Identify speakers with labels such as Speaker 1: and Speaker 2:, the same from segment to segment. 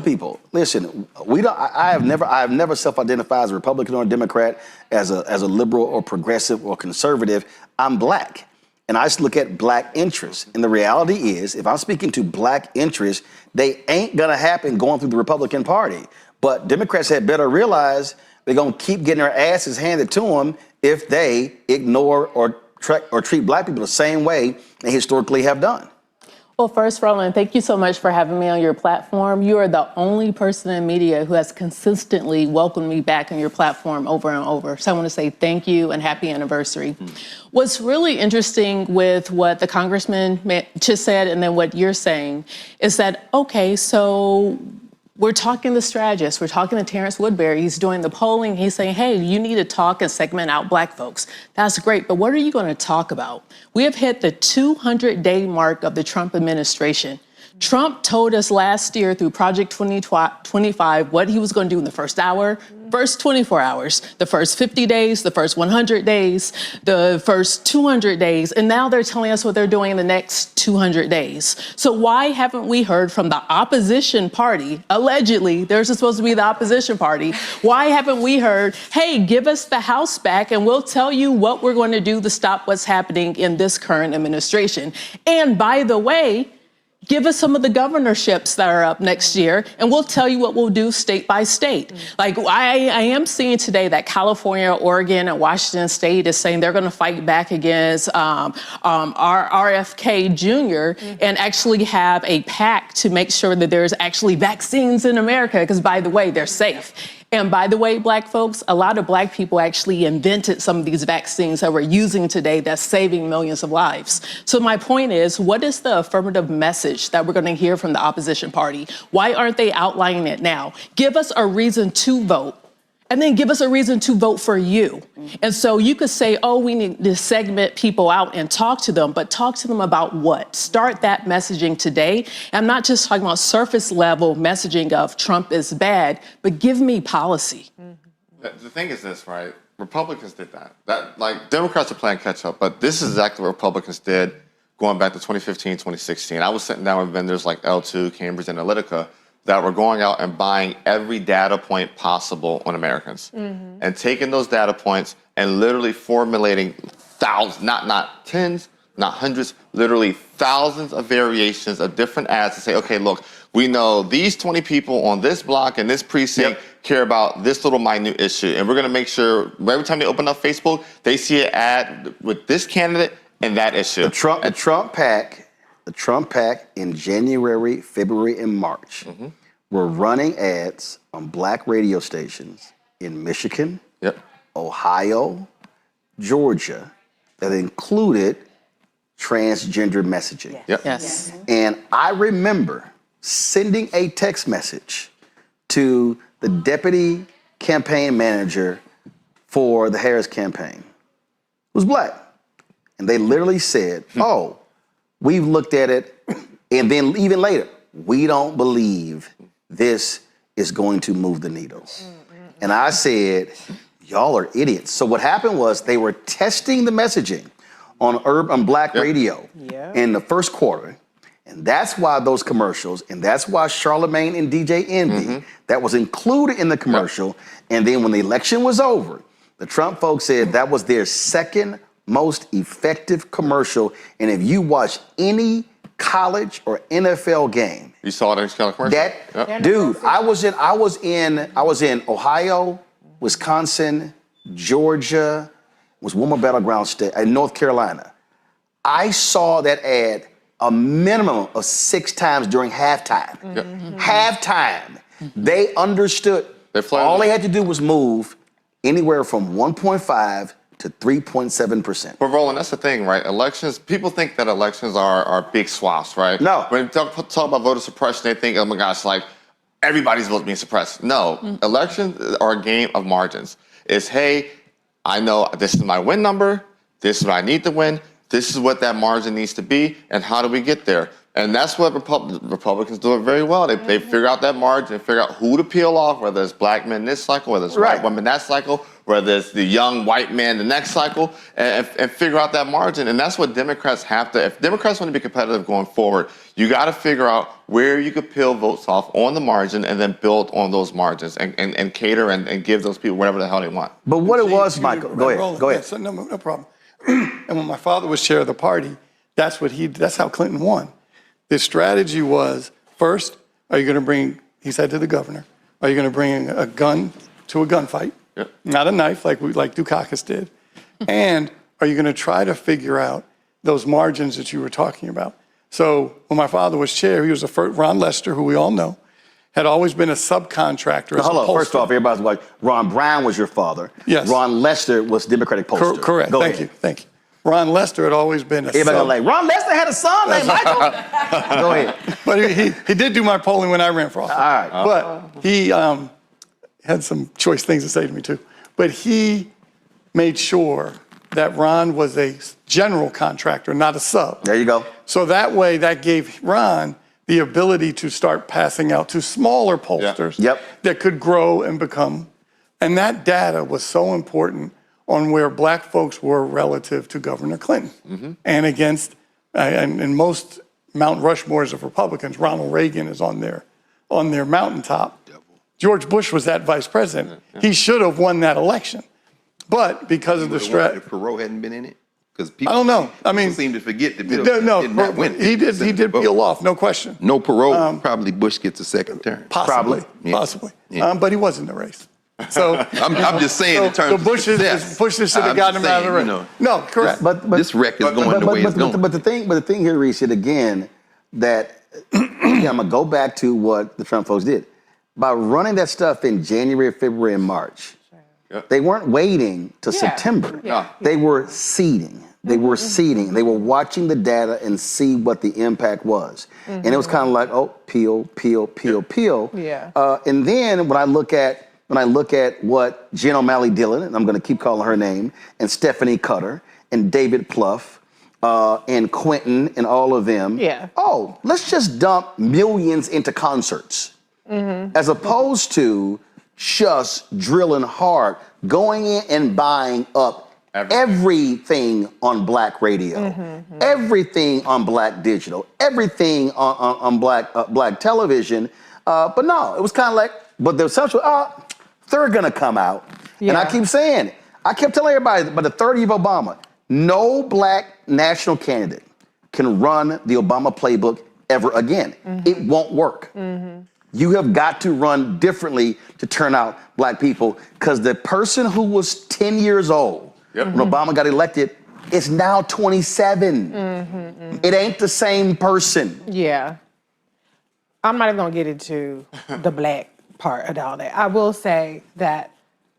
Speaker 1: people, listen, we don't. I have never self-identified as a Republican or a Democrat, as a liberal or progressive or conservative. I'm black, and I just look at black interests. And the reality is, if I'm speaking to black interests, they ain't gonna happen going through the Republican Party. But Democrats had better realize they're gonna keep getting their asses handed to them if they ignore or treat black people the same way they historically have done.
Speaker 2: Well, first, Roland, thank you so much for having me on your platform. You are the only person in media who has consistently welcomed me back on your platform over and over. So I want to say thank you and happy anniversary. What's really interesting with what the congressman just said and then what you're saying is that, okay, so we're talking to strategists. We're talking to Terrence Woodbury. He's doing the polling. He's saying, hey, you need to talk and segment out black folks. That's great. But what are you going to talk about? We have hit the 200-day mark of the Trump administration. Trump told us last year through Project 2025 what he was going to do in the first hour, first 24 hours, the first 50 days, the first 100 days, the first 200 days, and now they're telling us what they're doing in the next 200 days. So why haven't we heard from the opposition party? Allegedly, they're supposed to be the opposition party. Why haven't we heard, hey, give us the House back and we'll tell you what we're going to do to stop what's happening in this current administration? And by the way, give us some of the governorships that are up next year, and we'll tell you what we'll do state by state. Like I am seeing today that California, Oregon, and Washington State is saying they're going to fight back against RFK Jr. And actually have a pact to make sure that there's actually vaccines in America, because by the way, they're safe. And by the way, black folks, a lot of black people actually invented some of these vaccines that we're using today that's saving millions of lives. So my point is, what is the affirmative message that we're going to hear from the opposition party? Why aren't they outlining it now? Give us a reason to vote. And then give us a reason to vote for you. And so you could say, oh, we need to segment people out and talk to them, but talk to them about what? Start that messaging today. I'm not just talking about surface level messaging of Trump is bad, but give me policy.
Speaker 3: The thing is this, right? Republicans did that. Like, Democrats are playing catch up, but this is exactly what Republicans did going back to 2015, 2016. I was sitting down with vendors like L2, Cambridge Analytica, that were going out and buying every data point possible on Americans and taking those data points and literally formulating thousands, not tens, not hundreds, literally thousands of variations of different ads to say, okay, look, we know these 20 people on this block and this precinct care about this little minute issue. And we're going to make sure every time they open up Facebook, they see an ad with this candidate and that issue.
Speaker 1: The Trump PAC in January, February, and March were running ads on black radio stations in Michigan, Ohio, Georgia, that included transgender messaging.
Speaker 2: Yes.
Speaker 1: And I remember sending a text message to the deputy campaign manager for the Harris campaign, who's black. And they literally said, oh, we've looked at it, and then even later, we don't believe this is going to move the needle. And I said, y'all are idiots. So what happened was they were testing the messaging on black radio in the first quarter. And that's why those commercials, and that's why Charlemagne and DJ Envy, that was included in the commercial. And then when the election was over, the Trump folks said that was their second most effective commercial. And if you watch any college or NFL game,
Speaker 3: you saw that kind of commercial?
Speaker 1: Dude, I was in Ohio, Wisconsin, Georgia, was one more battleground state, and North Carolina. I saw that ad a minimum of 6 times during halftime. Halftime. They understood. All they had to do was move anywhere from 1.5 to 3.7%.
Speaker 3: But Roland, that's the thing, right? Elections, people think that elections are big swaths, right?
Speaker 1: No.
Speaker 3: When you talk about voter suppression, they think, oh my gosh, like everybody's vote being suppressed. No, elections are a game of margins. It's, hey, I know this is my win number, this is what I need to win, this is what that margin needs to be, and how do we get there? And that's what Republicans do it very well. They figure out that margin, figure out who to peel off, whether it's black men this cycle, whether it's white women that cycle. whether it's the young white man the next cycle, and figure out that margin. And that's what Democrats have to, if Democrats want to be competitive going forward, you got to figure out where you could peel votes off on the margin and then build on those margins and cater and give those people whatever the hell they want.
Speaker 1: But what it was, Michael, go ahead. Go ahead.
Speaker 4: So, no problem. And when my father was chair of the party, that's how Clinton won. The strategy was, first, are you going to bring, he said to the governor, are you going to bring a gun to a gunfight?
Speaker 3: Yep.
Speaker 4: Not a knife like Dukakis did. And are you going to try to figure out those margins that you were talking about? So when my father was chair, he was the first, Ron Lester, who we all know, had always been a subcontractor.
Speaker 1: Hold on. First off, everybody's like, Ron Brown was your father.
Speaker 4: Yes.
Speaker 1: Ron Lester was Democratic pollster.
Speaker 4: Correct. Thank you. Ron Lester had always been a
Speaker 1: Everybody like, Ron Lester had a son named Michael. Go ahead.
Speaker 4: But he did do my polling when I ran for office.
Speaker 1: All right.
Speaker 4: But he had some choice things to say to me too. But he made sure that Ron was a general contractor, not a sub.
Speaker 1: There you go.
Speaker 4: So that way, that gave Ron the ability to start passing out to smaller pollsters that could grow and become. And that data was so important on where black folks were relative to Governor Clinton and against, and most Mount Rushmores of Republicans, Ronald Reagan is on their mountaintop. George Bush was that vice president. He should have won that election. But because of the strategy.
Speaker 5: If Perot hadn't been in it? Because people,
Speaker 4: I don't know. I mean,
Speaker 5: seem to forget that Bill
Speaker 4: did
Speaker 5: not win.
Speaker 4: He did peel off, no question.
Speaker 5: No Perot, probably Bush gets a second term.
Speaker 4: Possibly. But he was in the race. So
Speaker 5: I'm just saying in terms
Speaker 4: the
Speaker 5: of success.
Speaker 4: Bushes should have gotten him out of the race. No, correct.
Speaker 1: But
Speaker 5: this wreck is going the way it's going.
Speaker 1: But the thing here, Reese, again, that I'm gonna go back to what the Trump folks did. By running that stuff in January, February, and March, they weren't waiting till September. They were seeding. They were seeding. They were watching the data and see what the impact was. And it was kind of like, oh, peel.
Speaker 2: Yeah.
Speaker 1: And then when I look at what Jen O'Malley Dillon, and I'm going to keep calling her name, and Stephanie Cutter, and David Plouffe, and Quentin, and all of them.
Speaker 2: Yeah.
Speaker 1: Oh, let's just dump millions into concerts, as opposed to just drilling hard, going in and buying up everything on black radio, everything on black digital, everything on black television. But no, it was kind of like, but the assumption, they're gonna come out. And I keep saying, I kept telling everybody, by the third year of Obama, no black national candidate can run the Obama playbook ever again. It won't work. You have got to run differently to turn out black people, because the person who was 10 years old when Obama got elected is now 27. It ain't the same person.
Speaker 6: Yeah. I'm not even gonna get into the black part of all that. I will say that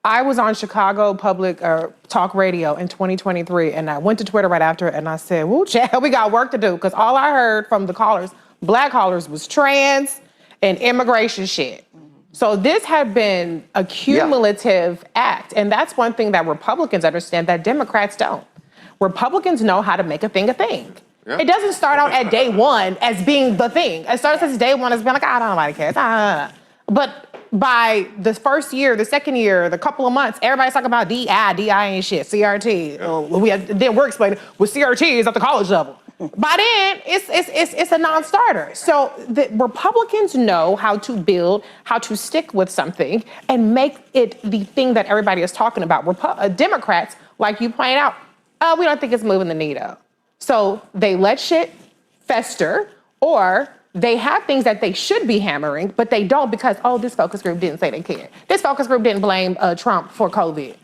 Speaker 6: I was on Chicago Public Talk Radio in 2023, and I went to Twitter right after it, and I said, woo, child, we got work to do, because all I heard from the callers, black callers, was trans and immigration shit. So this had been a cumulative act, and that's one thing that Republicans understand that Democrats don't. Republicans know how to make a thing a thing. Yeah. It doesn't start out at day one as being the thing. It starts as day one as being like, I don't know nobody cares. But by the first year, the second year, the couple of months, everybody's talking about DI ain't shit, CRT. Then we're explaining with CRT is at the college level. By then, it's a non-starter. So the Republicans know how to build, how to stick with something and make it the thing that everybody is talking about. Democrats, like you pointed out, we don't think it's moving the needle. So they let shit fester, or they have things that they should be hammering, but they don't because, this focus group didn't say they cared. This focus group didn't blame Trump for COVID.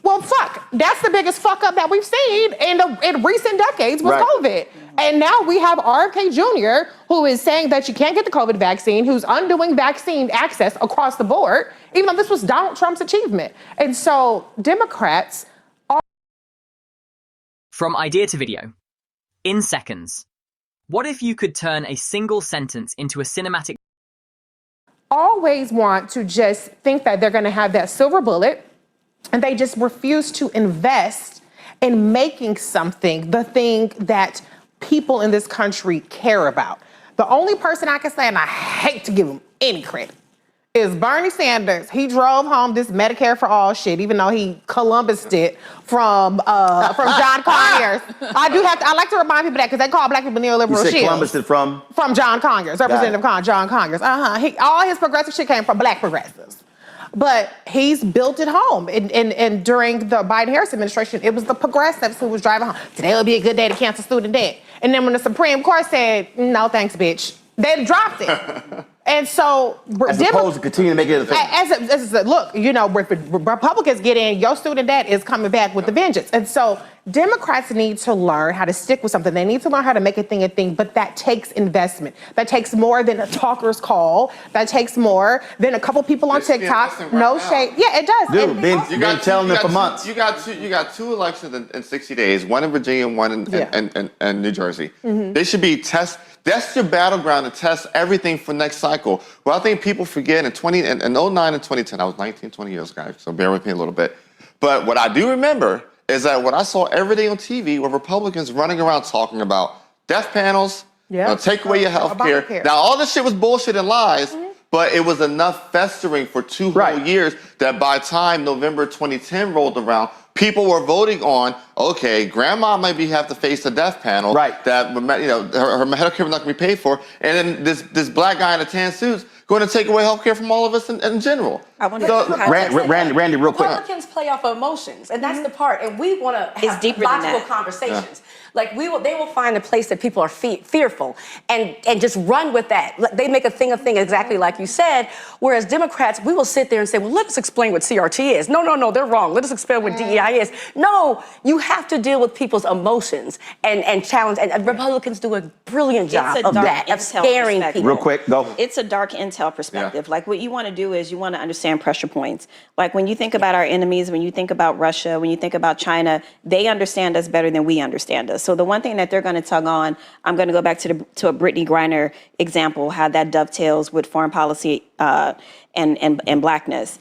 Speaker 6: Well, fuck, that's the biggest fuck up that we've seen in recent decades was COVID. And now we have RFK Jr., who is saying that you can't get the COVID vaccine, who's undoing vaccine access across the board, even though this was Donald Trump's achievement. And so Democrats are...
Speaker 7: From idea to video, in seconds. What if you could turn a single sentence into a cinematic...
Speaker 6: Always want to just think that they're gonna have that silver bullet, and they just refuse to invest in making something the thing that people in this country care about. The only person I can say, and I hate to give him any credit, is Bernie Sanders. He drove home this Medicare for all shit, even though he Columbused it from John Conyers. I like to remind people that because they call black people neoliberal
Speaker 1: You said
Speaker 6: shit.
Speaker 1: Columbus did from?
Speaker 6: From John Conyers, Representative John Conyers. All his progressive shit came from black progressives. But he's built it home. And during the Biden-Harris administration, it was the progressives who was driving home. Today will be a good day to cancel student debt. And then when the Supreme Court said, no thanks, bitch, they dropped it. And so,
Speaker 1: as opposed to continue to make it a thing.
Speaker 6: Look, you know, if Republicans get in, your student debt is coming back with a vengeance. And so Democrats need to learn how to stick with something. They need to learn how to make a thing, but that takes investment. That takes more than a talker's call. That takes more than a couple people on TikTok. No shade. Yeah, it does.
Speaker 1: Dude, been telling them for months.
Speaker 3: You got two elections in 60 days, one in Virginia and one in New Jersey.
Speaker 6: Mm-hmm.
Speaker 3: They should be that's your battleground to test everything for next cycle. Well, I think people forget in 09 and 2010, I was 19, 20 years, guys, so bear with me a little bit. But what I do remember is that what I saw every day on TV were Republicans running around talking about death panels, take away your health care. Now, all this shit was bullshit and lies, but it was enough festering for 2 whole years that by the time November 2010 rolled around, people were voting on, okay, grandma maybe have to face a death panel. Right. That, you know, her health care was not going to be paid for. And then this black guy in a tan suit's going to take away health care from all of us in general.
Speaker 8: I want to
Speaker 1: Randy, real quick.
Speaker 9: Republicans play off of emotions, and that's the part. And we want to have logical conversations.
Speaker 3: Yeah.
Speaker 9: Like they will find a place that people are fearful and just run with that. They make a thing exactly like you said. Whereas Democrats, we will sit there and say, well, let us explain what CRT is. No, they're wrong. Let us explain what DEI is. No, you have to deal with people's emotions and challenge. And Republicans do a brilliant job of that, of scaring people.
Speaker 1: Real quick, go.
Speaker 8: It's a dark intel perspective. Like what you want to do is you want to understand pressure points. Like when you think about our enemies, when you think about Russia, when you think about China, they understand us better than we understand us. So the one thing that they're going to tug on, I'm going to go back to a Brittany Griner example, how that dovetails with foreign policy and blackness.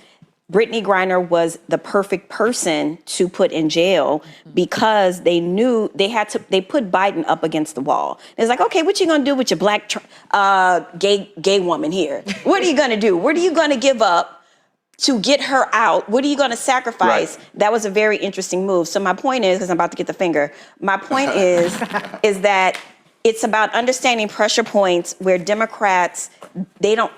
Speaker 8: Brittany Griner was the perfect person to put in jail because they knew they put Biden up against the wall. It's like, okay, what you gonna do with your black gay woman here? What are you gonna do? What are you gonna give up to get her out? What are you gonna sacrifice? Right. That was a very interesting move. So my point is, because I'm about to get the finger, my point is that it's about understanding pressure points where Democrats, they don't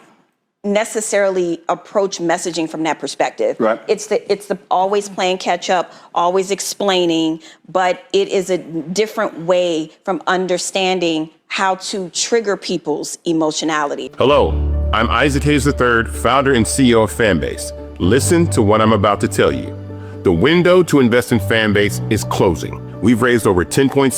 Speaker 8: necessarily approach messaging from that perspective. Right. It's the always playing catch up, always explaining, but it is a different way from understanding how to trigger people's emotionality.
Speaker 10: Hello, I'm Isaac Hayes III, founder and CEO of Fanbase. Listen to what I'm about to tell you. The window to invest in Fanbase is closing. We've raised over $10.6